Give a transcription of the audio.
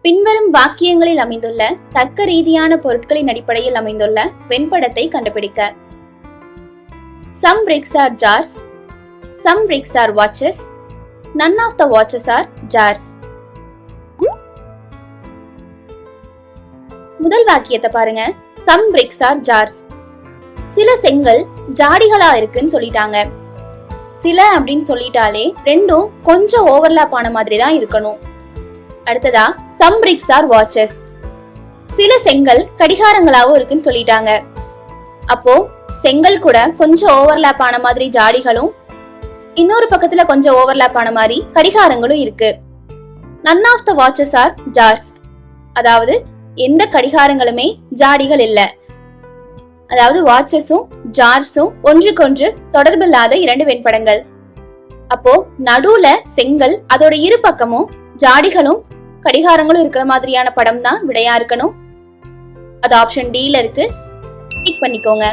பின்வரும் வாக்கியங்களில் அமைந்துள்ள தர்க்க ரீதியான பொருட்களின் அடிப்படையில் அமைந்துள்ள வெண்படத்தை கண்டுபிடிக்க. Some bricks are jars. Some bricks are watches. None of the watches are jars. முதல் வாக்கியத்தை பாருங்க. Some bricks are jars. சில செங்கல் ஜாடிகளா இருக்குன்னு சொல்லிட்டாங்க. சில அப்படின்னு சொல்லிட்டாலே ரெண்டும் கொஞ்சம் ஓவர்லாப் ஆன மாதிரி தான் இருக்கணும். அடுத்ததா some bricks are watches. சில செங்கல் கடிகாரங்களாவும் இருக்குன்னு சொல்லிட்டாங்க. அப்போ செங்கல் கூட கொஞ்சம் ஓவர்லாப் ஆன மாதிரி ஜாடிகளும் இன்னொரு பக்கத்துல கொஞ்சம் ஓவர்லாப் ஆன மாதிரி கடிகாரங்களும் இருக்கு. none of the watches are jars. அதாவது எந்த கடிகாரங்களுமே ஜாடிகள் இல்ல. அதாவது வாட்சஸும் ஜார்ஸும் ஒன்றுக்கொன்று தொடர்பில்லாத இரண்டு வெண்படங்கள். அப்போ நடுவுல செங்கல் அதோட இரு பக்கமும் ஜாடிகளும் கடிகாரங்களும் இருக்கிற மாதிரியான படம் தான் விடையா இருக்கணும். அது ஆப்ஷன் டி ல இருக்கு. டிக் பண்ணிக்கோங்க.